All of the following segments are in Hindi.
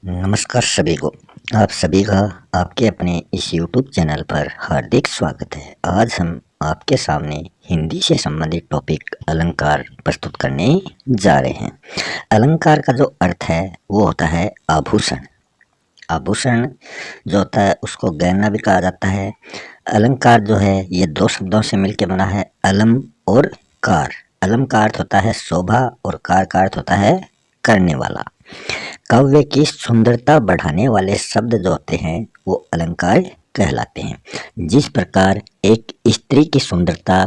नमस्कार सभी को। आप सभी का आपके अपने इस YouTube चैनल पर हार्दिक स्वागत है। आज हम आपके सामने हिंदी से संबंधित टॉपिक अलंकार प्रस्तुत करने जा रहे हैं। अलंकार का जो अर्थ है वो होता है आभूषण। आभूषण जो होता है उसको गहना भी कहा जाता है। अलंकार जो है ये दो शब्दों से मिलकर बना है, अलम और कार। अलम का अर्थ होता है शोभा और कार का अर्थ होता है करने वाला। काव्य की सुंदरता बढ़ाने वाले शब्द जो होते हैं वो अलंकार कहलाते हैं। जिस प्रकार एक स्त्री की सुंदरता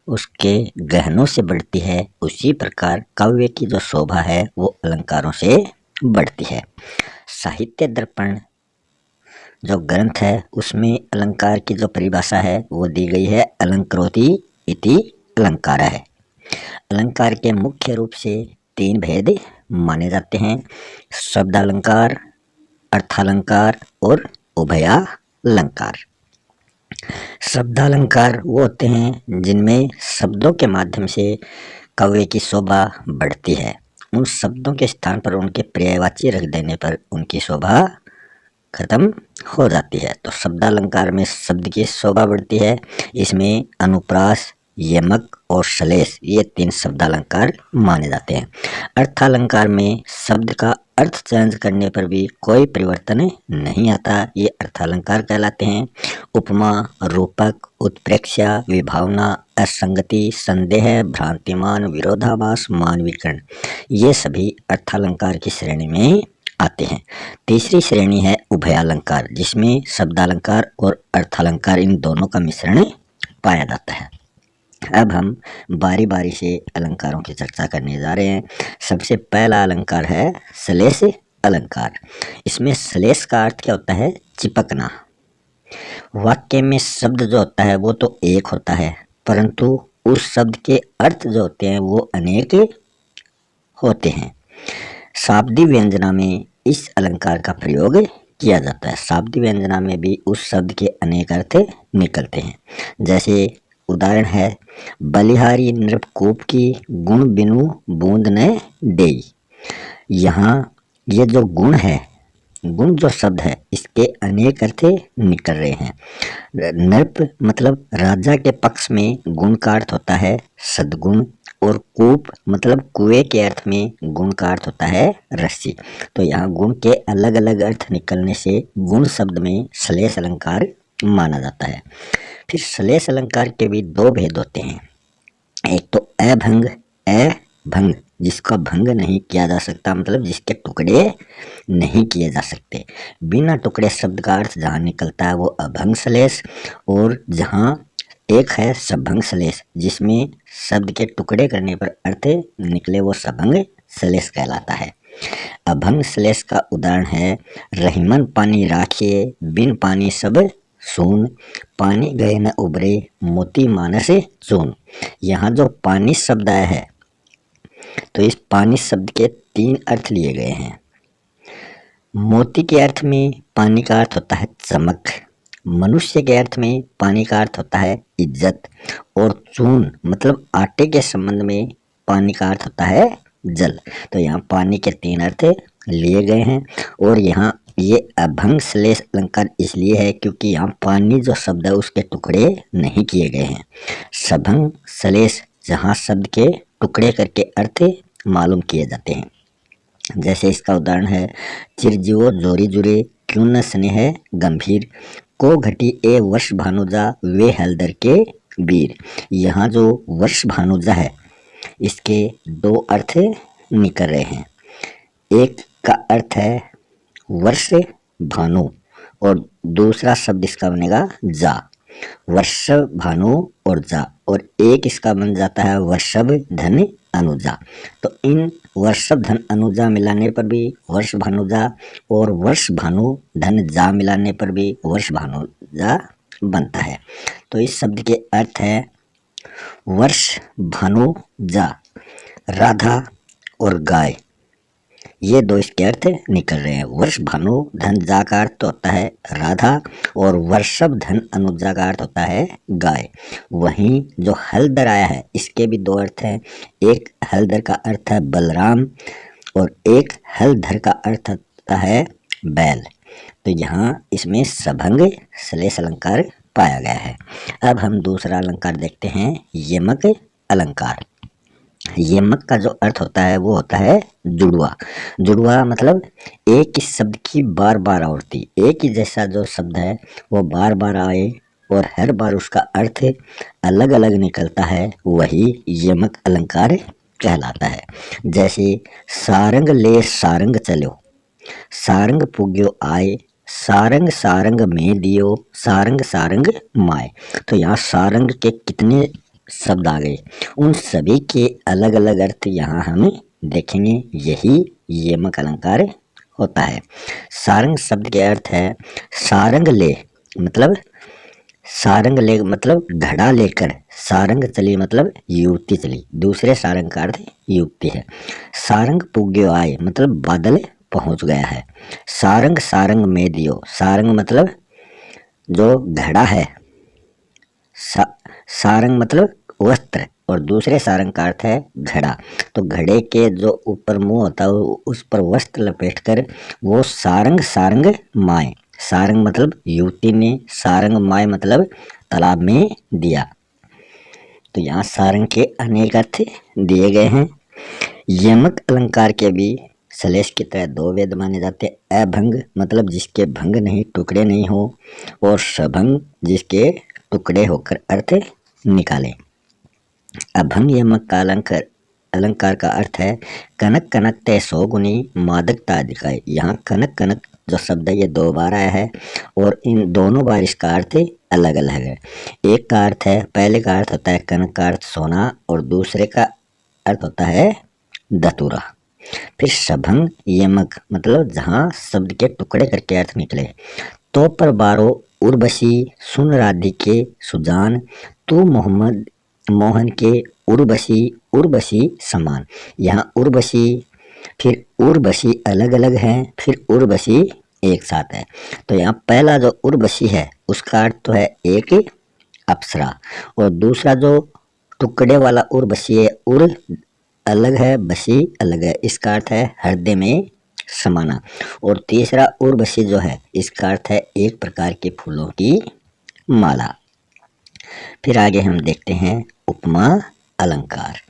उसके गहनों से बढ़ती है, उसी प्रकार काव्य की जो शोभा है वो अलंकारों से बढ़ती है। साहित्य दर्पण जो ग्रंथ है उसमें अलंकार की जो परिभाषा है वो दी गई है, अलंकरोति इति अलंकार है। अलंकार के मुख्य रूप से तीन भेद माने जाते हैं, शब्दालंकार, अर्थालंकार और उभयालंकार। शब्दालंकार वो होते हैं जिनमें शब्दों के माध्यम से काव्य की शोभा बढ़ती है। उन शब्दों के स्थान पर उनके पर्यायवाची रख देने पर उनकी शोभा खत्म हो जाती है। तो शब्दालंकार में शब्द की शोभा बढ़ती है। इसमें अनुप्रास, यमक और श्लेष ये तीन शब्दालंकार माने जाते हैं। अर्थालंकार में शब्द का अर्थ चेंज करने पर भी कोई परिवर्तन नहीं आता, ये अर्थालंकार कहलाते हैं। उपमा, रूपक, उत्प्रेक्षा, विभावना, असंगति, संदेह, भ्रांतिमान, विरोधाभास, मानवीकरण ये सभी अर्थालंकार की श्रेणी में आते हैं। तीसरी श्रेणी है उभयालंकार, जिसमें शब्दालंकार और अर्थालंकार इन दोनों का मिश्रण पाया जाता है। अब हम बारी बारी से अलंकारों की चर्चा करने जा रहे हैं। सबसे पहला अलंकार है श्लेष अलंकार। इसमें श्लेष का अर्थ क्या होता है? चिपकना। वाक्य में शब्द जो होता है वो तो एक होता है, परंतु उस शब्द के अर्थ जो होते हैं वो अनेक होते हैं। शाब्दी व्यंजना में इस अलंकार का प्रयोग किया जाता है। शाब्दी व्यंजना में भी उस शब्द के अनेक अर्थ निकलते हैं। जैसे उदाहरण है, बलिहारी नृपकूप की गुण बिनु बूंद न देई। यहाँ ये जो गुण है, गुण जो शब्द है इसके अनेक अर्थ निकल रहे हैं। नृप मतलब राजा के पक्ष में गुण का अर्थ होता है सद्गुण, और कूप मतलब कुएं के अर्थ में गुण का अर्थ होता है रस्सी। तो यहाँ गुण के अलग अलग अर्थ निकलने से गुण शब्द में श्लेष अलंकार माना जाता है। फिर श्लेष अलंकार के भी दो भेद होते हैं। एक तो अभंग, अभंग जिसका भंग नहीं किया जा सकता, मतलब जिसके टुकड़े नहीं किए जा सकते। बिना टुकड़े शब्द का अर्थ जहाँ निकलता है वो अभंग श्लेष, और जहाँ एक है सभंग श्लेष, जिसमें शब्द के टुकड़े करने पर अर्थ निकले वो सभंग श्लेष कहलाता है। अभंग श्लेष का उदाहरण है, रहीमन पानी राखिए बिन पानी सब सून, पानी गए न उबरे मोती मानस चून। यहाँ जो पानी शब्द आया है तो इस पानी शब्द के तीन अर्थ लिए गए हैं। मोती के अर्थ में पानी का अर्थ होता है चमक, मनुष्य के अर्थ में पानी का अर्थ होता है इज्जत, और चून मतलब आटे के संबंध में पानी का अर्थ होता है जल। तो यहाँ पानी के तीन अर्थ लिए गए हैं। और यहाँ ये अभंग श्लेष अलंकार इसलिए है क्योंकि यहाँ पानी जो शब्द है उसके टुकड़े नहीं किए गए हैं। सभंग श्लेष जहाँ शब्द के टुकड़े करके अर्थ मालूम किए जाते हैं। जैसे इसका उदाहरण है, चिरजीवो जोरी जुरे क्यों न स्नेह गंभीर, को घटी ए वर्ष भानुजा वे हलदर के वीर। यहाँ जो वर्ष भानुजा है इसके दो अर्थ निकल रहे हैं। एक का अर्थ है वर्ष भानु और दूसरा शब्द इसका बनेगा जा, वर्ष भानु और जा, और एक इसका बन जाता है वर्षभ धन अनुजा। तो इन वर्षभ धन अनुजा मिलाने पर भी वर्ष भानुजा, और वर्ष भानु धन जा मिलाने पर भी वर्ष भानुजा बनता है। तो इस शब्द के अर्थ है वर्ष भानु जा, राधा और गाय, ये दो इसके अर्थ निकल रहे हैं। वर्ष भानु धन जा का अर्थ होता है राधा, और वर्षभ धन अनुजा का अर्थ होता है गाय। वहीं जो हलदर आया है इसके भी दो अर्थ हैं। एक हलदर का अर्थ है बलराम, और एक हलधर का अर्थ होता है बैल। तो यहाँ इसमें सभंग श्लेष अलंकार पाया गया है। अब हम दूसरा अलंकार देखते हैं, यमक अलंकार। यमक का जो अर्थ होता है वो होता है जुड़वा। जुड़वा मतलब एक ही शब्द की बार बार आवृत्ति, एक ही जैसा जो शब्द है वो बार बार आए और हर बार उसका अर्थ अलग अलग निकलता है, वही यमक अलंकार कहलाता है। जैसे सारंग ले सारंग चलो, सारंग पुग्यो आए, सारंग सारंग में दियो, सारंग सारंग माए। तो यहाँ सारंग के कितने शब्द आ गए, उन सभी के अलग अलग अर्थ यहाँ हम देखेंगे। यही यमक अलंकार होता है। सारंग शब्द के अर्थ है सारंग ले, मतलब सारंग ले मतलब घड़ा लेकर, सारंग चली मतलब युवती चली, दूसरे सारंग का अर्थ युवती है। सारंग पुग्यो आए मतलब बादल पहुंच गया है। सारंग सारंग में दियो, सारंग मतलब जो घड़ा है, सारंग मतलब वस्त्र और दूसरे सारंग का अर्थ है घड़ा। तो घड़े के जो ऊपर मुंह होता है उस पर वस्त्र लपेटकर वो सारंग सारंग माए, सारंग मतलब युवती ने, सारंग माए मतलब तालाब में दिया। तो यहाँ सारंग के अनेक अर्थ दिए गए हैं। यमक अलंकार के भी श्लेष की तरह दो वेद माने जाते हैं। अभंग मतलब जिसके भंग नहीं, टुकड़े नहीं हो, और सभंग जिसके टुकड़े होकर अर्थ निकाले। अभंग यमक का अलंकार का अर्थ है कनक कनक ते सौ गुनी मादकता अधिकाय। यहाँ कनक कनक जो शब्द है ये दो बार आया है और इन दोनों बार इसका अर्थ अलग अलग है। एक का अर्थ है, पहले का अर्थ होता है कनक का अर्थ सोना और दूसरे का अर्थ होता है धतूरा। फिर सभंग यमक मतलब जहाँ शब्द के टुकड़े करके अर्थ निकले। तो पर बारो उर्वशी सुन राधिके सुजान, तू मोहम्मद मोहन के उर्वशी, उर्वशी समान। यहाँ उर्वशी फिर उर्वशी अलग अलग हैं, फिर उर्वशी एक साथ है। तो यहाँ पहला जो उर्वशी है उसका अर्थ तो है एक अप्सरा, और दूसरा जो टुकड़े वाला उर्वशी है, उर अलग है, बसी अलग है, इसका अर्थ है हृदय में समाना। और तीसरा उर्वशी जो है इसका अर्थ है एक प्रकार के फूलों की माला। फिर आगे हम देखते हैं उपमा अलंकार।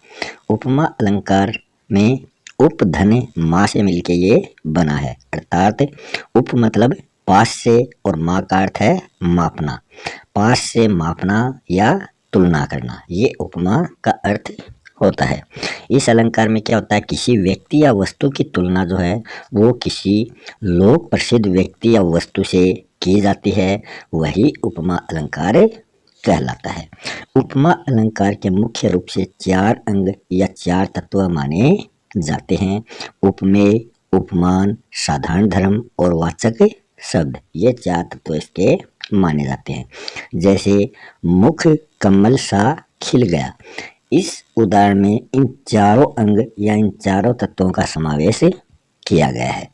उपमा अलंकार में उप धन माँ से मिलके ये बना है, अर्थात उप मतलब पास से और माँ का अर्थ है मापना, पास से मापना या तुलना करना, ये उपमा का अर्थ होता है। इस अलंकार में क्या होता है, किसी व्यक्ति या वस्तु की तुलना जो है वो किसी लोक प्रसिद्ध व्यक्ति या वस्तु से की जाती है, वही उपमा अलंकार कहलाता है। उपमा अलंकार के मुख्य रूप से चार अंग या चार तत्व माने जाते हैं। उपमेय, उपमान, साधारण धर्म और वाचक शब्द, ये चार तत्व इसके माने जाते हैं। जैसे मुख कमल सा खिल गया, इस उदाहरण में इन चारों अंग या इन चारों तत्वों का समावेश किया गया है।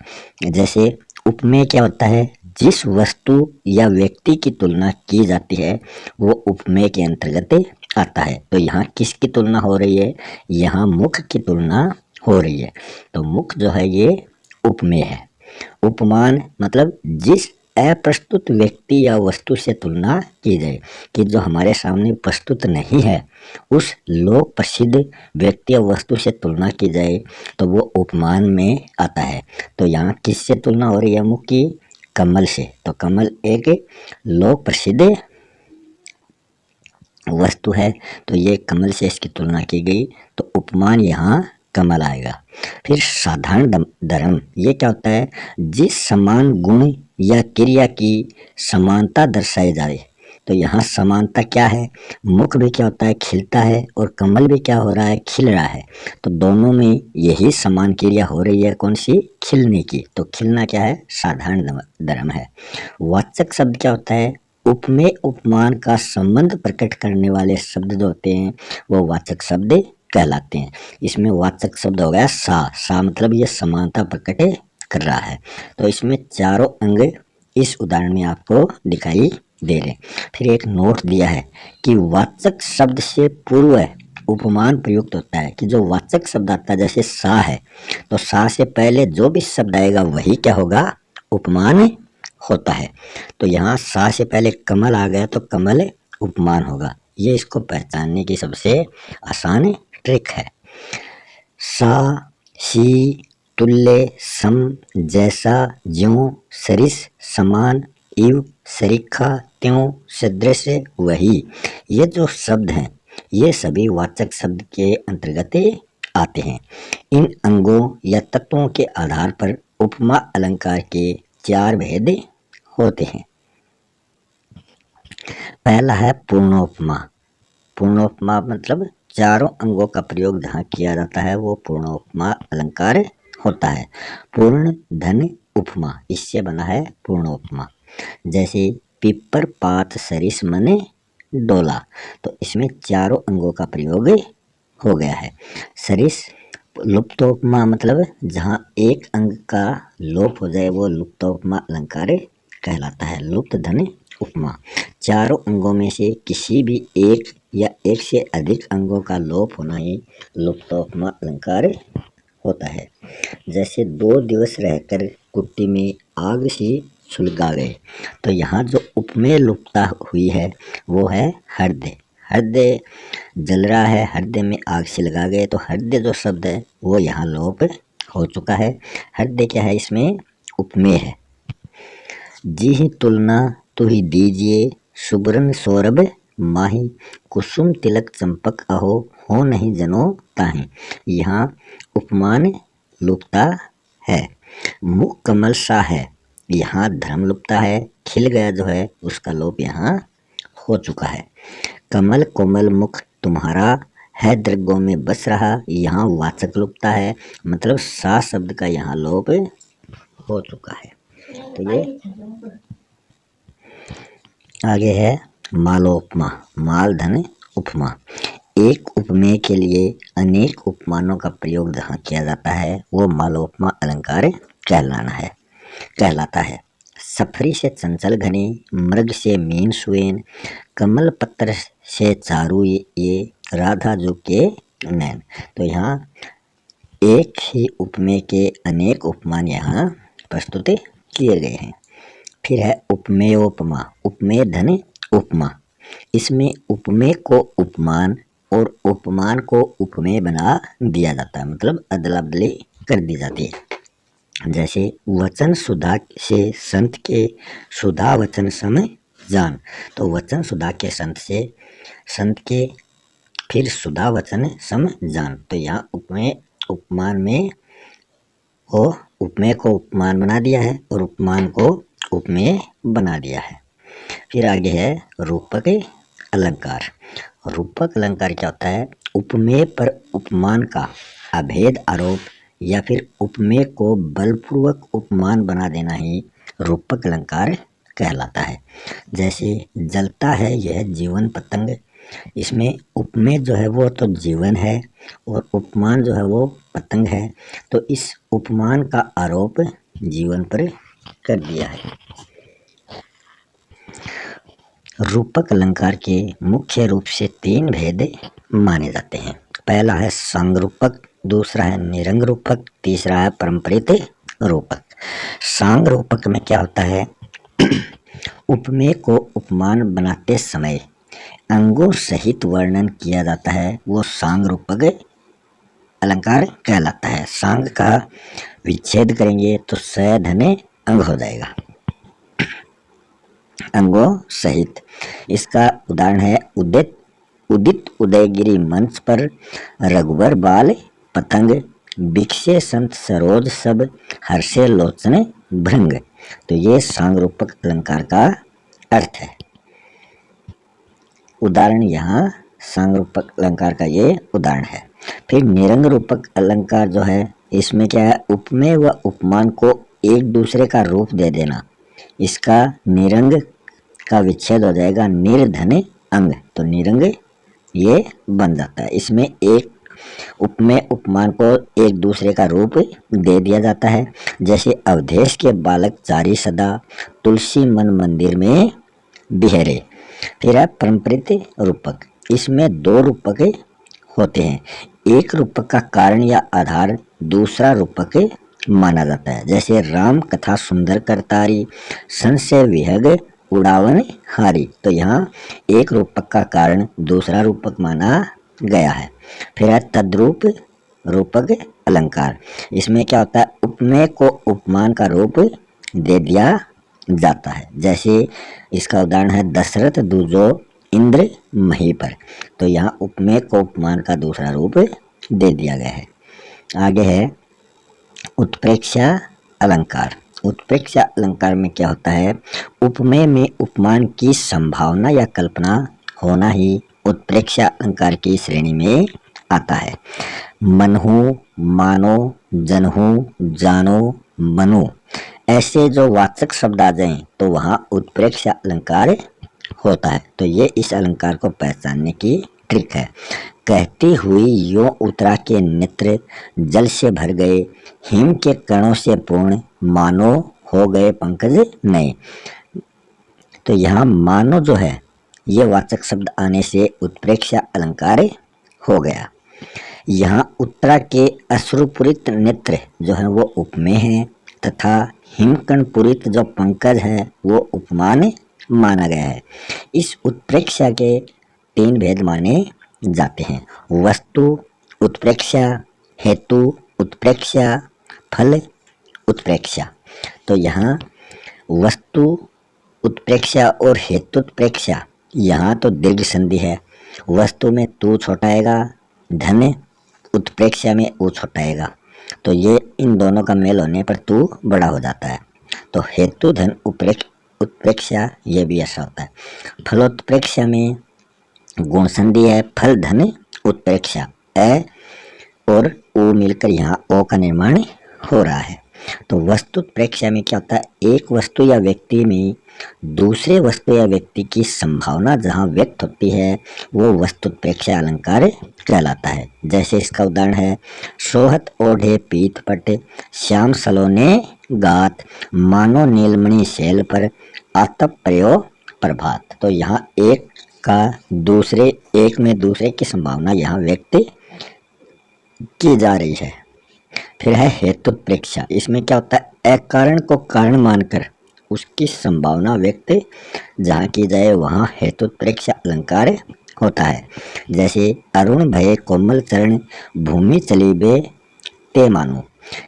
जैसे उपमेय क्या होता है, जिस वस्तु या व्यक्ति की तुलना की जाती है वो उपमेय के अंतर्गत आता है। तो यहाँ किसकी तुलना हो रही है, यहाँ मुख की तुलना हो रही है, तो मुख जो है ये उपमेय है। उपमान मतलब जिस अप्रस्तुत व्यक्ति या वस्तु से तुलना की जाए, कि जो हमारे सामने प्रस्तुत नहीं है उस लोक प्रसिद्ध व्यक्ति या वस्तु से तुलना की जाए तो वो उपमान में आता है। तो यहाँ किससे तुलना हो रही है, मुख की, कमल से। तो कमल एक लोक प्रसिद्ध वस्तु है, तो ये कमल से इसकी तुलना की गई, तो उपमान यहाँ कमल आएगा। फिर साधारण धर्म, ये क्या होता है, जिस समान गुण या क्रिया की समानता दर्शाई जाए। तो यहाँ समानता क्या है, मुख भी क्या होता है, खिलता है, और कमल भी क्या हो रहा है, खिल रहा है। तो दोनों में यही समान क्रिया हो रही है, कौन सी, खिलने की। तो खिलना क्या है, साधारण धर्म है। वाचक शब्द क्या होता है, उपमेय उपमान का संबंध प्रकट करने वाले शब्द जो होते हैं वो वाचक शब्द कहलाते हैं। इसमें वाचक शब्द हो गया सा मतलब ये समानता प्रकट कर रहा है। तो इसमें चारों अंग इस उदाहरण में आपको दिखाई दे रहे। फिर एक नोट दिया है कि वाचक शब्द से पूर्व उपमान प्रयुक्त होता है, कि जो वाचक शब्द आता है जैसे सा है, तो सा से पहले जो भी शब्द आएगा वही क्या होगा, उपमान होता है। तो यहाँ सा से पहले कमल आ गया तो कमल उपमान होगा। ये इसको पहचानने की सबसे आसान ट्रिक है। सा, सी, तुल्य, सम, जैसा, ज्यों, सरिस, समान, इव, सरीखा, त्यों, सदृश, वही, ये जो शब्द हैं ये सभी वाचक शब्द के अंतर्गत आते हैं। इन अंगों या तत्वों के आधार पर उपमा अलंकार के 4 भेद होते हैं। पहला है पूर्णोपमा। पूर्णोपमा मतलब चारों अंगों का प्रयोग जहाँ किया जाता है वो पूर्णोपमा अलंकार होता है। पूर्ण धन उपमा, इससे बना है पूर्णोपमा। जैसे पिपर पात सरिस मने डोला, तो इसमें चारों अंगों का प्रयोग हो गया है। सरिस लुप्तोपमा मतलब जहाँ एक अंग का लोप हो जाए वो लुप्तोपमा अलंकार कहलाता है। लुप्त धन उपमा, चारों अंगों में से किसी भी एक या एक से अधिक अंगों का लोप होना ही लुप्तोपमा अलंकार होता है। जैसे 2 दिवस रहकर कुट्टी में आग से सुलगा गए, तो यहाँ जो उपमेय लुप्तता हुई है वो है हृदय। हृदय जल रहा है, हृदय में आग से लगा गए, तो हृदय जो शब्द है वो यहाँ लोप हो चुका है। हृदय क्या है, इसमें उपमेय है। जी ही तुलना तू ही दीजिए, सुबरन सौरभ माही, कुसुम तिलक चंपक अहो, हो नहीं जनो ताही। यहाँ उपमान लुप्ता है। मुख कमल सा है, यहाँ धर्म लुप्ता है। खिल गया जो है उसका लोप यहाँ हो चुका है। कमल कोमल मुख तुम्हारा है, दृग्गों में बस रहा, यहाँ वाचक लुप्ता है, मतलब सा शब्द का यहाँ लोप हो चुका है। तो ये आगे है मालोपमा। माल धन उपमा, एक उपमेय के लिए अनेक उपमानों का प्रयोग जहाँ किया जाता है वो मालोपमा अलंकार कहलाता है। सफरी से चंचल घने, मृग से मीन सुएन, कमल पत्र से चारू ये, राधा जो के नैन। तो यहाँ एक ही उपमेय के अनेक उपमान यहाँ प्रस्तुत किए गए हैं। फिर है उपमेयोपमा। उपमेय धन उपमा, इसमें उपमेय को उपमान और उपमान को उपमेय बना दिया जाता है, मतलब अदला बदली कर दी जाती है। जैसे वचन सुधा से संत के, सुधा वचन सम जान, तो वचन सुधा के संत से, संत के फिर सुधा वचन सम जान। तो यहाँ उपमेय उपमान में हो उपमेय को उपमान बना दिया है और उपमान को उपमेय बना दिया है। फिर आगे है रूपक अलंकार। रूपक अलंकार क्या होता है, उपमेय पर उपमान का अभेद आरोप या फिर उपमेय को बलपूर्वक उपमान बना देना ही रूपक अलंकार कहलाता है। जैसे जलता है यह जीवन पतंग, इसमें उपमेय जो है वो तो जीवन है और उपमान जो है वो पतंग है, तो इस उपमान का आरोप जीवन पर कर दिया है। रूपक अलंकार के मुख्य रूप से 3 भेद माने जाते हैं। पहला है सांग रूपक, दूसरा है निरंग रूपक, तीसरा है परंपरित रूपक। सांग रूपक में क्या होता है, उपमेय को उपमान बनाते समय अंगों सहित वर्णन किया जाता है, वो सांग रूपक अलंकार कहलाता है। सांग का विच्छेद करेंगे तो स धने अंग हो जाएगा, अंगों सहित। इसका उदाहरण है उदित उदयगिरी मंच पर, रघुवर बाल पतंग, बिकसे संत सरोज सब, हर्षे लोचन भृंग। तो ये सांग रूपक अलंकार का अर्थ है। उदाहरण यहाँ सांग रूपक अलंकार का ये उदाहरण है। फिर निरंग रूपक अलंकार जो है, इसमें क्या है, उपमेय व उपमान को एक दूसरे का रूप दे देना। इसका निरंग का विच्छेद हो जाएगा निर्धने अंग, तो निरंग ये बन जाता है। इसमें एक उपमेय उपमान को एक दूसरे का रूप दे दिया जाता है। जैसे अवधेश के बालक चारी सदा, तुलसी मन मंदिर में बिहरे। फिर है परंपरित रूपक, इसमें 2 रूपक होते हैं। एक रूपक का कारण या आधार दूसरा रूपक माना जाता है। जैसे राम कथा सुंदर करतारी, संशय विहग उड़ावन हारी। तो यहाँ एक रूपक का कारण दूसरा रूपक माना गया है। फिर है तद्रूप रूपक अलंकार। इसमें क्या होता है, उपमेय को उपमान का रूप दे दिया जाता है। जैसे इसका उदाहरण है दशरथ दूजो इंद्र मही पर। तो यहाँ उपमेय को उपमान का दूसरा रूप दे दिया गया है। आगे है उत्प्रेक्षा अलंकार। उत्प्रेक्षा अलंकार में क्या होता है, उपमेय में उपमान की संभावना या कल्पना होना ही उत्प्रेक्षा अलंकार की श्रेणी में आता है। मनहु, मानो, जनहु, जानो, मनु ऐसे जो वाचक शब्द आ जाएं तो वहाँ उत्प्रेक्षा अलंकार होता है। तो ये इस अलंकार को पहचानने की ट्रिक है। कहती हुई यो उतरा के नेत्र जल से भर गए, हिम के कणों से पूर्ण, मानो हो गए पंकज नए। तो यहाँ मानो जो है ये वाचक शब्द आने से उत्प्रेक्षा अलंकार हो गया। यहाँ उत्तरा के अश्रुपूरित नेत्र जो है वो उपमेय है तथा हिमकण पूरित जो पंकज है वो उपमान माना गया है। इस उत्प्रेक्षा के तीन भेद माने जाते हैं, वस्तु उत्प्रेक्षा, हेतु उत्प्रेक्षा, फल उत्प्रेक्षा। तो यहाँ वस्तु उत्प्रेक्षा और हेतु उत्प्रेक्षा, यहाँ तो दीर्घ संधि है। वस्तु में तू छोटाएगा, धन उत्प्रेक्षा में ऊ छोटाएगा। तो ये इन दोनों का मेल होने पर तू बड़ा हो जाता है। तो हेतु धन उत्प्रेक्षा ये भी ऐसा होता है। फलोत्प्रेक्षा में गुण संधि है, फल धन उत्प्रेक्षा, ए और ओ मिलकर यहाँ ओ का निर्माण हो रहा है। तो वस्तु उत्प्रेक्षा में क्या होता है, एक वस्तु या व्यक्ति में दूसरे वस्तु या व्यक्ति की संभावना जहाँ व्यक्त होती है वो वस्तु उत्प्रेक्षा अलंकार कहलाता है। जैसे इसका उदाहरण है सोहत ओढ़े पीत पट, श्याम सलोने गात, मानो नीलमणि शैल पर, आतप प्रयो प्रभात। तो यहाँ एक में दूसरे की संभावना यहाँ व्यक्त की जा रही है। फिर है हेतुत्प्रेक्षा। इसमें क्या होता है, अकारण को कारण मानकर उसकी संभावना व्यक्त जहाँ की जाए वहाँ हेतुत्प्रेक्षा अलंकार होता है। जैसे अरुण भय कोमल चरण, भूमि चली बे ते मानो।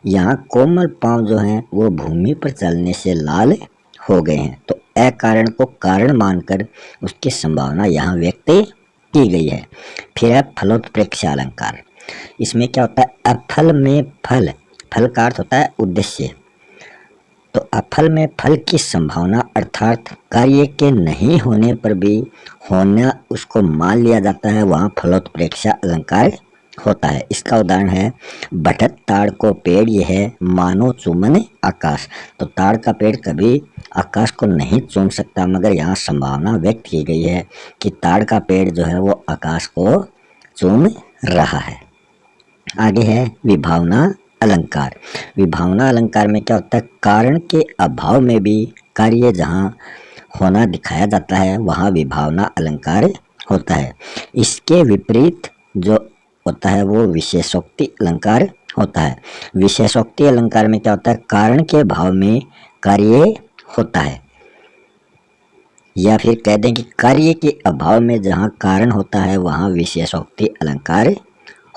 यहाँ कोमल पांव जो हैं वो भूमि पर चलने से लाल हो गए हैं। तो अकारण को कारण मानकर उसकी संभावना यहाँ व्यक्त की गई है। फिर है फलोत्प्रेक्षा अलंकार। इसमें क्या होता है, अफल में फल, फल का अर्थ होता है उद्देश्य। तो अफल में फल की संभावना अर्थात कार्य के नहीं होने पर भी होना उसको मान लिया जाता है, वहाँ फलोत्प्रेक्षा अलंकार होता है। इसका उदाहरण है बढ़त ताड़ को पेड़ ये है, मानो चुमन आकाश। तो ताड़ का पेड़ कभी आकाश को नहीं चूम सकता, मगर यहाँ संभावना व्यक्त की गई है कि ताड़ का पेड़ जो है वो आकाश को चूम रहा है। आगे है विभावना अलंकार। विभावना अलंकार में क्या होता है, कारण के अभाव में भी कार्य जहाँ होना दिखाया जाता है वहाँ विभावना अलंकार होता है। इसके विपरीत जो होता है वो विशेषोक्ति अलंकार होता है। विशेषोक्ति अलंकार में क्या होता है, कारण के भाव में कार्य होता है, या फिर कह दें कि कार्य के अभाव में जहाँ कारण होता है वहाँ विशेषोक्ति अलंकार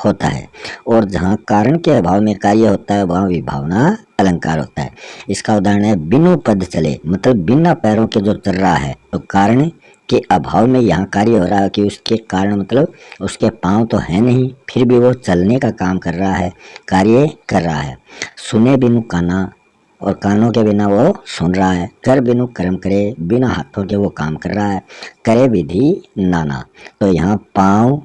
होता है, और जहाँ कारण के अभाव में कार्य होता है वहाँ विभावना अलंकार होता है। इसका उदाहरण है बिनु पद चले, मतलब बिना पैरों के जो चल रहा है। तो कारण के अभाव में यहाँ कार्य हो रहा है कि उसके कारण मतलब उसके पाँव तो है नहीं, फिर भी वो चलने का काम कर रहा है, कार्य कर रहा है। सुने बिनु काना, और कानों के बिना वो सुन रहा है। कर बिनु कर्म करे, बिना हाथों के वो काम कर रहा है। करे विधि नाना, तो यहाँ पाँव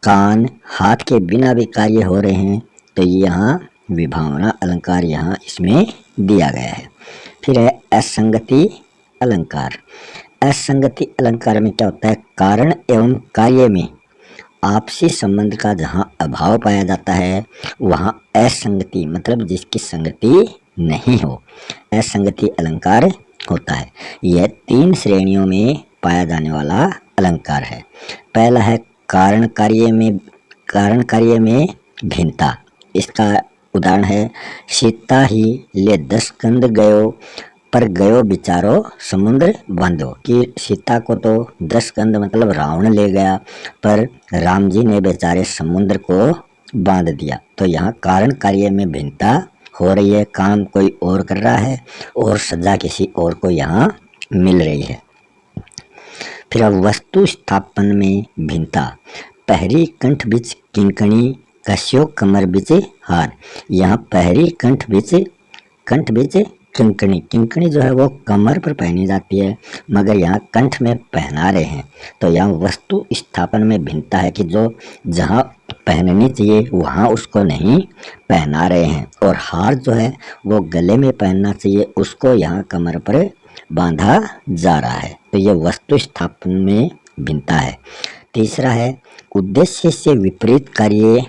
कान हाथ के बिना भी कार्य हो रहे हैं। तो यहाँ विभावना अलंकार यहाँ इसमें दिया गया है। फिर है असंगति अलंकार। असंगति अलंकार में क्या होता है, कारण एवं कार्य में आपसी संबंध का जहाँ अभाव पाया जाता है वहाँ असंगति, मतलब जिसकी संगति नहीं हो, असंगति अलंकार होता है। यह 3 श्रेणियों में पाया जाने वाला अलंकार है। पहला है कारण कार्य में भिन्नता। इसका उदाहरण है, सीता ही ले 10 कंद गयो, पर गयो बिचारो समुद्र बांधो। कि सीता को तो 10 कंद मतलब रावण ले गया, पर राम जी ने बेचारे समुद्र को बांध दिया। तो यहाँ कारण कार्य में भिन्नता हो रही है, काम कोई और कर रहा है और सजा किसी और को यहाँ मिल रही है। फिर अब वस्तु स्थापन में भिन्नता, पहरी कंठ बीच किंकणी, कस्यो कमर बीच हार। यहाँ पहरी कंठ बीच किंकणी, किंकणी जो है वो कमर पर पहनी जाती है, मगर यहाँ कंठ में पहना रहे हैं। तो यहाँ वस्तु स्थापन में भिन्नता है कि जो जहाँ पहननी चाहिए वहाँ उसको नहीं पहना रहे हैं, और हार जो है वो गले में पहनना चाहिए उसको यहाँ कमर पर बांधा जा रहा है। तो ये वस्तु स्थापन में भिन्नता है। तीसरा है, उद्देश्य से विपरीत कार्य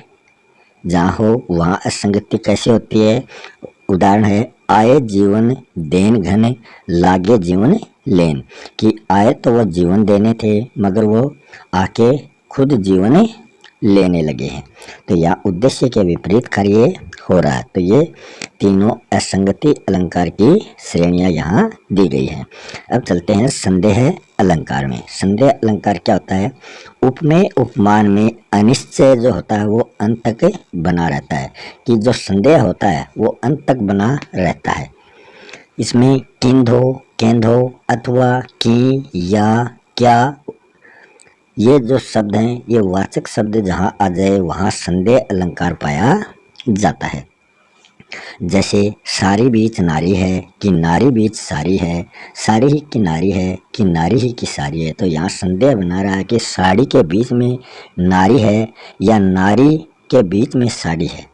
जहाँ हो वहाँ असंगति कैसे होती है। उदाहरण है, आए जीवन देन घन, लागे जीवन लेन। कि आए तो वो जीवन देने थे, मगर वो आके खुद जीवन लेने लगे हैं। तो यहाँ उद्देश्य के विपरीत कार्य हो रहा है। तो ये तीनों असंगति अलंकार की श्रेणियां यहाँ दी गई हैं। अब चलते हैं संदेह अलंकार में। संदेह अलंकार क्या होता है? उपमेय उपमान में अनिश्चय जो होता है वो अंत तक बना रहता है। कि जो संदेह होता है वो अंत तक बना रहता है। इसमें किंधो, केंधो अथवा की या क्या, ये जो शब्द हैं ये वाचक शब्द जहाँ आ जाए वहाँ संदेह अलंकार पाया जाता है। जैसे सारी बीच नारी है कि नारी बीच साड़ी है, साड़ी ही की नारी है कि नारी ही की साड़ी है। तो यहाँ संदेह बना रहा है कि साड़ी के बीच में नारी है या नारी के बीच में साड़ी है,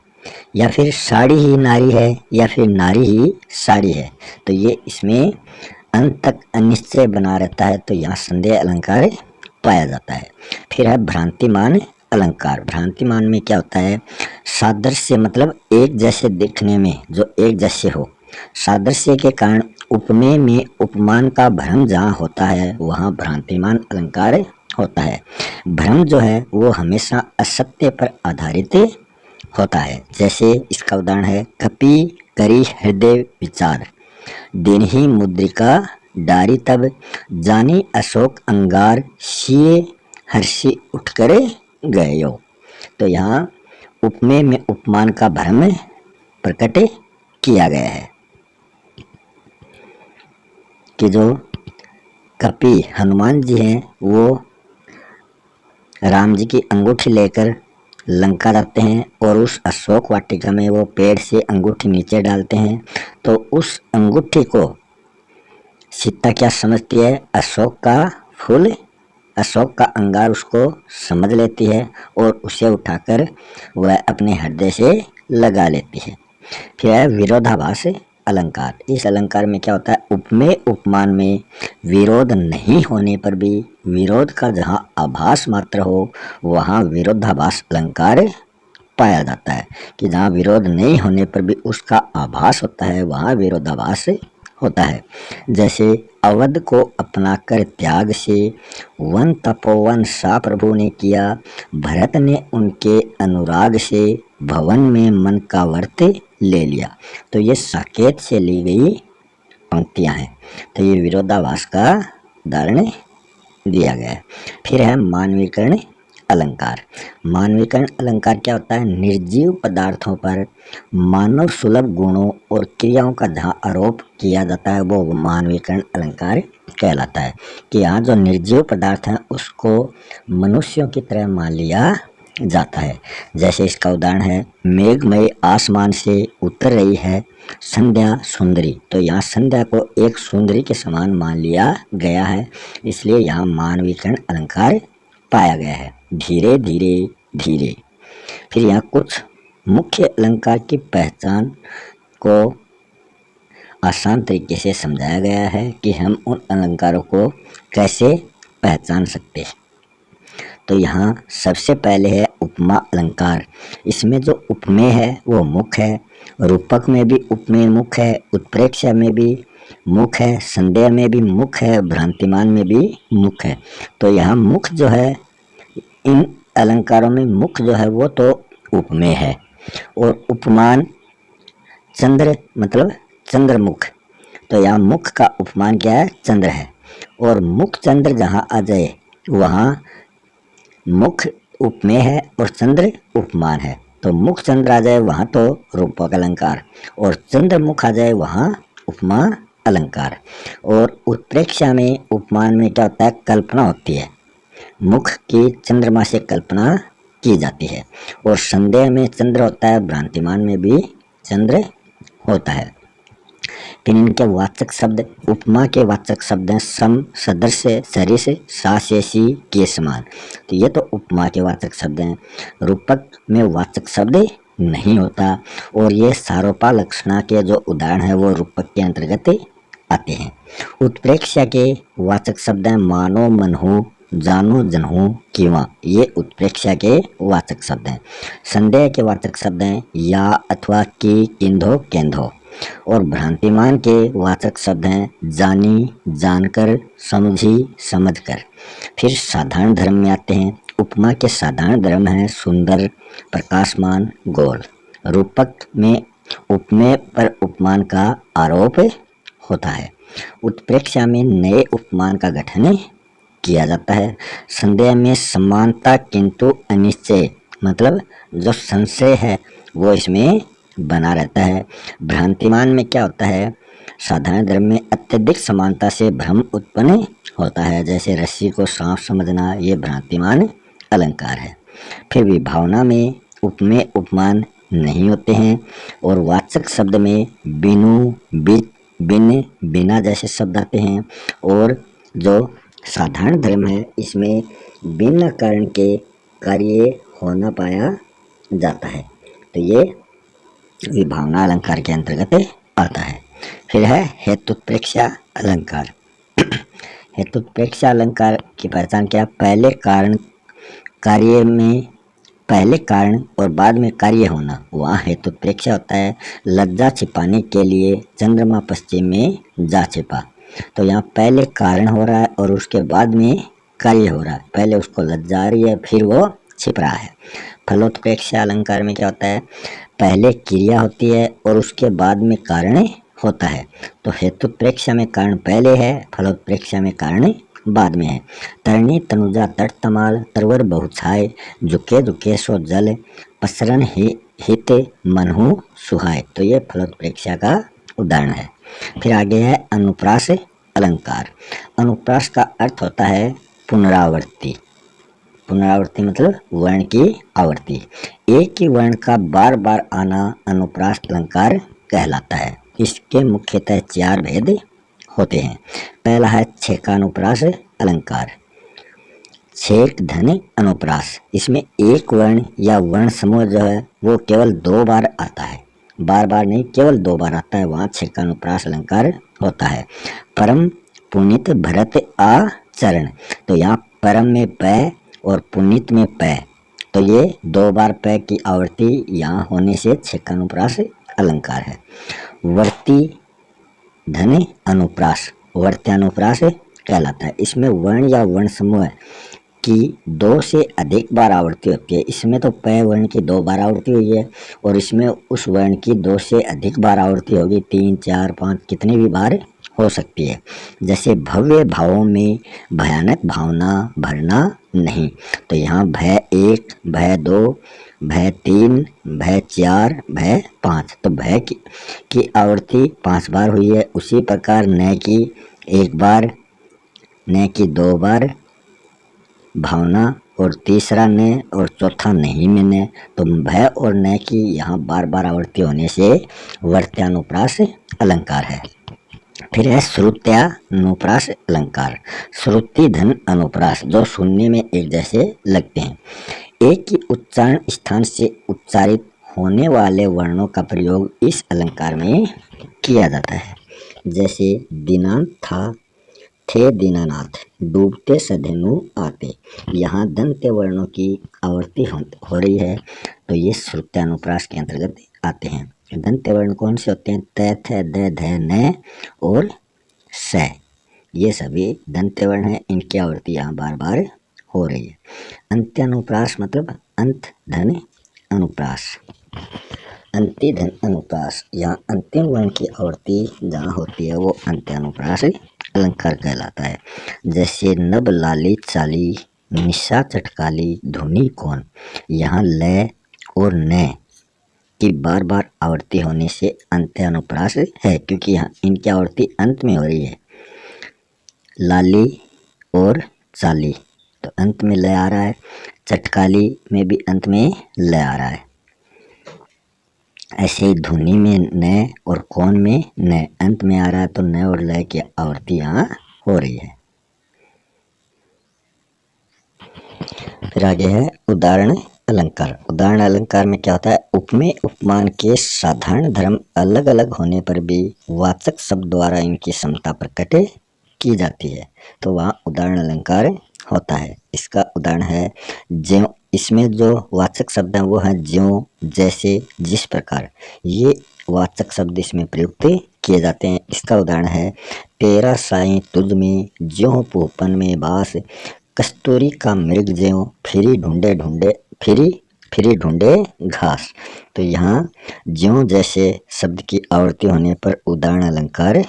या फिर साड़ी ही नारी है या फिर नारी ही साड़ी है। तो ये इसमें अंत तक अनिश्चय बना रहता है। तो यहाँ संदेह अलंकार पाया जाता है। फिर है भ्रांतिमान अलंकार। भ्रांतिमान में क्या होता है? सादृश्य मतलब एक जैसे दिखने में जो एक जैसे हो, सादृश्य के कारण उपमेय में उपमान का भ्रम जहाँ होता है वहाँ भ्रांतिमान अलंकार होता है। भ्रम जो है वो हमेशा असत्य पर आधारित होता है। जैसे इसका उदाहरण है, कपि करी हृदय विचार, दिन ही मुद्रिका डारी तब, जानी अशोक अंगार, सिए हर्षि उठ करे गयो। तो यहाँ उपमेय में उपमान का भ्रम प्रकट किया गया है कि जो कपि हनुमान जी हैं वो राम जी की अंगूठी लेकर लंका जाते हैं और उस अशोक वाटिका में वो पेड़ से अंगूठी नीचे डालते हैं। तो उस अंगूठी को सीता क्या समझती है? अशोक का फूल, अशोक का अंगार उसको समझ लेती है और उसे उठाकर वह अपने हृदय से लगा लेती है। फिर है विरोधाभास अलंकार। इस अलंकार में क्या होता है? उपमेय उपमान में विरोध नहीं होने पर भी विरोध का जहाँ आभास मात्र हो वहाँ विरोधाभास अलंकार पाया जाता है। कि जहाँ विरोध नहीं होने पर भी उसका आभास होता है वहाँ विरोधाभास होता है। जैसे अवध को अपनाकर त्याग से वन तपोवन सा प्रभु ने किया, भरत ने उनके अनुराग से भवन में मन का वर्त ले लिया। तो ये साकेत से ली गई पंक्तियां हैं। तो ये विरोधाभास का उदाहरण दिया गया है। फिर है मानवीकरण अलंकार। मानवीकरण अलंकार क्या होता है? निर्जीव पदार्थों पर मानव सुलभ गुणों और क्रियाओं का जहाँ आरोप किया जाता है वो मानवीकरण अलंकार कहलाता है। कि यहाँ जो निर्जीव पदार्थ हैं उसको मनुष्यों की तरह मान लिया जाता है। जैसे इसका उदाहरण है, मेघमय आसमान से उतर रही है संध्या सुंदरी। तो यहाँ संध्या को एक सुंदरी के समान मान लिया गया है, इसलिए यहाँ मानवीकरण अलंकार पाया गया है। धीरे धीरे धीरे। फिर यहाँ कुछ मुख्य अलंकार की पहचान को आसान तरीके से समझाया गया है कि हम उन अलंकारों को कैसे पहचान सकते हैं। तो यहाँ सबसे पहले है उपमा अलंकार। इसमें जो उपमेय है वो मुख्य है, रूपक में भी उपमेय मुख्य है, उत्प्रेक्षा में भी मुख्य है, संदेह में भी मुख्य है, भ्रांतिमान में भी मुख्य है। तो यहाँ मुख्य जो है इन अलंकारों में मुख्य जो है वो तो उपमेय है और उपमान चंद्र मतलब चंद्रमुख, तो यहाँ मुख का उपमान क्या है? चंद्र है। और मुख चंद्र जहाँ आ जाए वहाँ मुख उपमेय है और चंद्र उपमान है। तो मुख चंद्र आ जाए वहाँ तो रूपक अलंकार, और चंद्रमुख आ जाए वहाँ उपमा अलंकार। और उत्प्रेक्षा में उपमान में क्या होता है? कल्पना होती है, मुख की चंद्रमा से कल्पना की जाती है। और संदेह में चंद्र होता है, भ्रांतिमान में भी चंद्र होता है। फिर इनके वाचक शब्द, उपमा के वाचक शब्द हैं सम, सदृश, सरिस, साशेषी के समान। तो ये तो उपमा के वाचक शब्द हैं। रूपक में वाचक शब्द नहीं होता, और ये सारोपा लक्षणा के जो उदाहरण है वो रूपक के अंतर्गत आते हैं। उत्प्रेक्षा के वाचक शब्द हैं मानो, मनहु, जानो, जनहु, किवा। ये उत्प्रेक्षा के वाचक शब्द हैं। संदेह के वाचक शब्द हैं या, अथवा, की, किंधो, केंधो। और भ्रांतिमान के वाचक शब्द हैं जानी, जानकर, समझी, समझकर। फिर साधारण धर्म में आते हैं। उपमा के साधारण धर्म हैं सुंदर, प्रकाशमान, गोल। रूपक में उपमेय पर उपमान का आरोप होता है। उत्प्रेक्षा में नए उपमान का गठन किया जाता है। संदेह में समानता किंतु अनिश्चय, मतलब जो संशय है वो इसमें बना रहता है। भ्रांतिमान में क्या होता है? साधारण धर्म में अत्यधिक समानता से भ्रम उत्पन्न होता है, जैसे रस्सी को सांप समझना, ये भ्रांतिमान अलंकार है। फिर विभावना में उपमेय उपमान नहीं होते हैं, और वाचक शब्द में बिनु, बिन, बिना जैसे शब्द आते हैं। और जो साधारण धर्म है इसमें बिना कारण के कार्य होना पाया जाता है, तो ये विभावना अलंकार के अंतर्गत आता है। फिर है हेतुप्रेक्षा अलंकार। हेतुप्रेक्षा अलंकार की पहचान क्या? पहले कारण, कार्य में पहले कारण और बाद में कार्य होना, वहाँ हेतुप्रेक्षा होता है। लज्जा छिपाने के लिए चंद्रमा पश्चिम में जा छिपा, तो यहाँ पहले कारण हो रहा है और उसके बाद में कार्य हो रहा है। पहले उसको लज्जा आ रही है, फिर वो छिप रहा है। फलोत्प्रेक्षा अलंकार में क्या होता है? पहले क्रिया होती है और उसके बाद में कारण होता है। तो हेतुप्रेक्षा में कारण पहले है, फलोत्प्रेक्षा में कारण बाद में है। तरणी तनुजा तट तमाल, तरवर बहुछाय, झुके झुके सो जल, पसरन हित मनहु सुहाय। तो ये फलोत्प्रेक्षा का उदाहरण है। फिर आगे है अनुप्रास अलंकार। अनुप्रास का अर्थ होता है पुनरावृत्ति। पुनरावृत्ति मतलब वर्ण की आवर्ती। एक ही वर्ण का बार बार आना अनुप्रास अलंकार कहलाता है। इसके मुख्यतः 4 भेद होते हैं। पहला है छेकानुप्रास अलंकार। छेक धन अनुप्रास, इसमें एक वर्ण या वर्ण समूह जो है वो केवल 2 बार आता है, बार बार नहीं, केवल 2 बार आता है, वहाँ छेकानुप्रास अलंकार होता है। परम, पुनित, भरत, आचरण। तो यहाँ परम में प और पुनित में प, तो ये 2 बार प की आवृत्ति यहाँ होने से छेकानुप्रास अलंकार है। वर्ती धन अनुप्रास, वर्त्यानुप्रास कहलाता है। इसमें वर्ण या वर्ण समूह की 2 से अधिक बार आवृत्ति होती है। इसमें तो प वर्ण की 2 बार आवृत्ति हुई है, और इसमें उस वर्ण की 2 से अधिक बार आवृत्ति होगी, 3, 4, 5 कितनी भी बार हो सकती है। जैसे भव्य भावों में भयानक भावना भरना नहीं, तो यहाँ भय 1, भय 2, भय 3, भय 4, भय 5। तो भय की आवृत्ति 5 बार हुई है। उसी प्रकार न की 1 बार, न की 2 बार, भावना और तीसरा न और चौथा नहीं में न, तो भय और न की यहाँ बार बार आवृत्ति होने से वर्त्यानुप्रास अलंकार है। फिर है श्रुत्यानुप्रास अलंकार। श्रुति धन अनुप्रास, जो सुनने में एक जैसे लगते हैं। एक ही उच्चारण स्थान से उच्चारित होने वाले वर्णों का प्रयोग इस अलंकार में किया जाता है। जैसे दिनांत था, थे दीनानाथ, डूबते सधेनु आते। यहाँ दंत्य वर्णों की आवृत्ति हो रही है, तो ये श्रुत्यानुप्रास के अंतर्गत आते हैं। दंत्य वर्ण कौन से होते हैं? त, थ, द, ध, न और स, ये सभी दंत्य वर्ण हैं। इनकी आवृत्ति यहाँ बार बार हो रही है। अंत्यानुप्रास मतलब अंत धन अनुप्रास। अंत्यधन अनुप्रास, यहाँ अंतिम वर्ण की आवर्ती जहाँ होती है वो अंत्य अनुप्रास अलंकार कहलाता है। जैसे नभ लाली चाली, निशा चटकाली, धुनी कौन, यहाँ लय और न की बार बार आवर्ती होने से अंत्य अनुप्रास है, क्योंकि यहाँ इनकी आवर्ती अंत में हो रही है। लाली और चाली तो अंत में लय आ रहा है, चटकाली में भी अंत में लय आ रहा है। ऐसे ही धुनी में न और कौन में न अंत में आ रहा है, तो न और लय की आवर्ती यहाँ हो रही है। फिर आगे है उदाहरण अलंकार। उदाहरण अलंकार में क्या होता है, उपमेय उपमान के साधारण धर्म अलग अलग होने पर भी वाचक शब्द द्वारा इनकी समता प्रकट की जाती है, तो वहाँ उदाहरण अलंकार होता है। इसका उदाहरण है ज्यों, इसमें जो वाचक शब्द हैं वो हैं ज्यों, जैसे, जिस प्रकार, ये वाचक शब्द इसमें प्रयुक्त किए जाते हैं। इसका उदाहरण है तेरा साईं तुझ में, ज्यों पोपन में बास, कस्तूरी का मृग ज्यों, फिरी ढूंढे ढूंढे फिरी ढूंढे घास। तो यहाँ ज्यों जैसे शब्द की आवर्ती होने पर उदाहरण अलंकार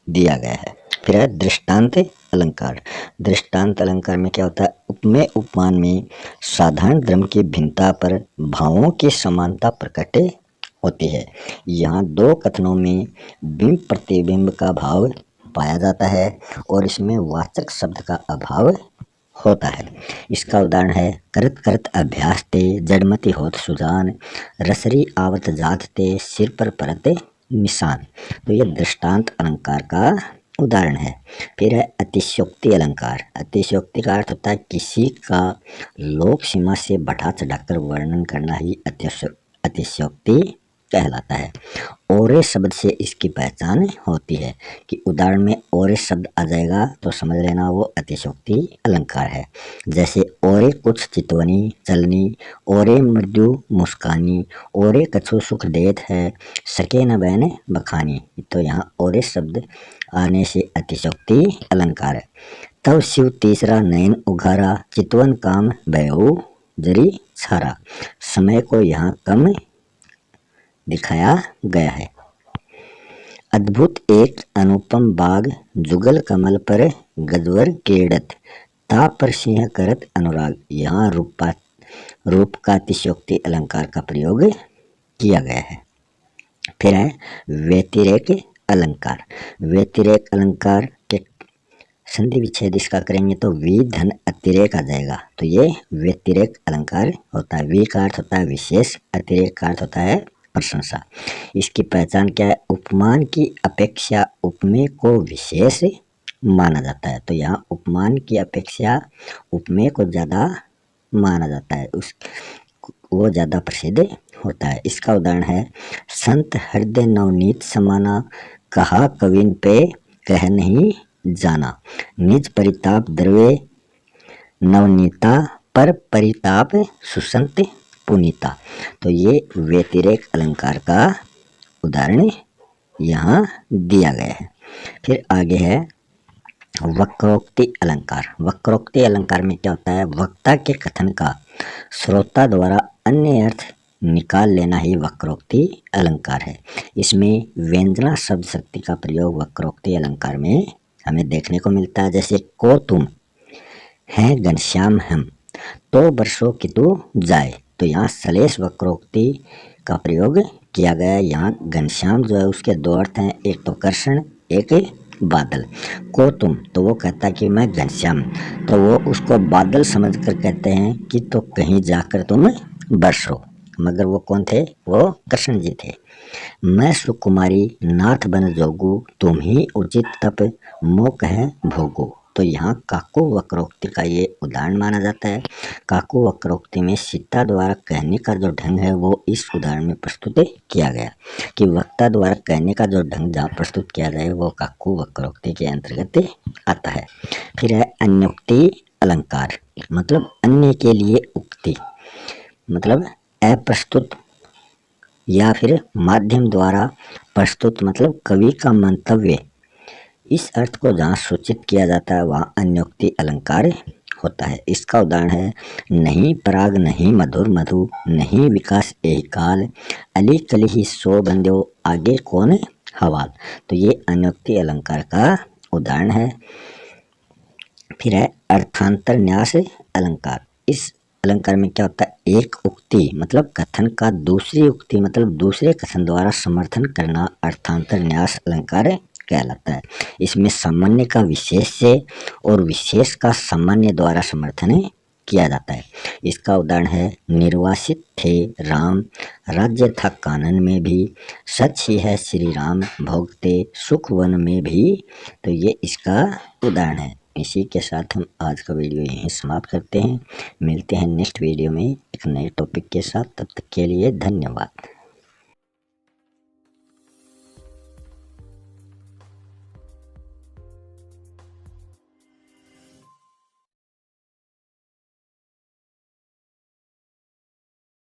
दिया गया है। फिर है दृष्टांत अलंकार। दृष्टांत अलंकार में क्या होता है, उपमेय उपमान में साधारण धर्म की भिन्नता पर भावों की समानता प्रकट होती है। यहाँ दो कथनों में बिंब प्रतिबिंब का भाव पाया जाता है और इसमें वाचक शब्द का अभाव होता है। इसका उदाहरण है करत करत अभ्यास ते, जड़मति होत सुजान, रसरी आवत जात ते, सिर पर परत निशान। तो यह दृष्टांत अलंकार का उदाहरण है। फिर है अतिशयोक्ति अलंकार। अतिशयोक्ति का अर्थ होता है किसी का लोक सीमा से बढ़ा चढ़ाकर वर्णन करना ही अतिशयोक्ति कहलाता है। ओरे शब्द से इसकी पहचान होती है कि उदाहरण में ओरे शब्द आ जाएगा तो समझ लेना वो अतिशयोक्ति अलंकार है। जैसे ओरे कुछ चितवनी चलनी, ओरे मृदु मुस्कानी, ओरे कछु सुख देत है, सके न बहने बखानी। तो यहाँ ओरे शब्द आने से अतिशयोक्ति अलंकार है। तब शिव तीसरा नयन उघारा, चितवन काम भयऊ जरी छारा। समय को यहाँ कम दिखाया गया है। अद्भुत एक अनुपम बाग, जुगल कमल पर गजवर केड़त, ता पर सिंह करत अनुराग। यहाँ रूप का अतिशयोक्ति अलंकार का प्रयोग किया गया है। फिर है व्यतिरेक अलंकार। व्यतिरेक अलंकार के संधि विच्छेद इसका करेंगे तो वी धन अतिरेक आ जाएगा, तो ये व्यतिरेक अलंकार होता है। वी का अर्थ होता है विशेष, अतिरेक का अर्थ होता है प्रशंसा। इसकी पहचान क्या है, उपमान की अपेक्षा उपमेय को विशेष माना जाता है। तो यहाँ उपमान की अपेक्षा उपमेय को ज्यादा माना जाता है, वो ज्यादा प्रसिद्ध होता है। इसका उदाहरण है संत हृदय नवनीत समाना, कहा कविन पे कह नहीं जाना, निज परिताप द्रवे नवनीता, पर परिताप सुसंत पुनीता। तो ये व्यतिरेक अलंकार का उदाहरण यहाँ दिया गया है। फिर आगे है वक्रोक्ति अलंकार। वक्रोक्ति अलंकार में क्या होता है, वक्ता के कथन का श्रोता द्वारा अन्य अर्थ निकाल लेना ही वक्रोक्ति अलंकार है। इसमें व्यंजना शब्द शक्ति का प्रयोग वक्रोक्ति अलंकार में हमें देखने को मिलता है। जैसे को तुम है घनश्याम हम, तो वर्षों की तू जाए। तो यहाँ सलेश वक्रोक्ति का प्रयोग किया गया है। यहाँ घनश्याम जो है उसके दो अर्थ हैं, एक तो कृष्ण एक बादल। को तुम तो वो कहता है कि मैं घनश्याम, तो वो उसको बादल समझकर कहते हैं कि तो कहीं जाकर तुम बरसो, मगर वो कौन थे, वो कृष्ण जी थे। मैं सुकुमारी नाथ बन जोगू, तुम ही उचित तप मोह कह भोगू। तो यहाँ काको वक्रोक्ति का ये उदाहरण माना जाता है। काको वक्रोक्ति में सीता द्वारा कहने का जो ढंग है वो इस उदाहरण में प्रस्तुत किया गया कि वक्ता द्वारा कहने का जो ढंग जहाँ प्रस्तुत किया जाए वो काको वक्रोक्ति के अंतर्गत आता है। फिर है अन्योक्ति अलंकार, मतलब अन्य के लिए उक्ति, मतलब अप्रस्तुत या फिर माध्यम द्वारा प्रस्तुत, मतलब कवि का मंतव्य, इस अर्थ को जहाँ सूचित किया जाता है वहाँ अन्योक्ति अलंकार होता है। इसका उदाहरण है नहीं पराग नहीं मधुर मधु, नहीं विकास एहि काल, अली कली ही सो बंध्यो आगे कौन हवाल। तो ये अन्योक्ति अलंकार का उदाहरण है। फिर है अर्थांतर न्यास अलंकार। इस अलंकार में क्या होता है, एक उक्ति मतलब कथन का दूसरी उक्ति मतलब दूसरे कथन द्वारा समर्थन करना अर्थांतर न्यास अलंकार कहलाता है। इसमें सामान्य का विशेष से और विशेष का सामान्य द्वारा समर्थन किया जाता है। इसका उदाहरण है निर्वासित थे राम, राज्य था कानन में भी, सच ही है श्री राम भोगते सुख वन में भी। तो ये इसका उदाहरण है। इसी के साथ हम आज का वीडियो यहीं समाप्त करते हैं। मिलते हैं नेक्स्ट वीडियो में एक नए टॉपिक के साथ। तब तक के लिए धन्यवाद।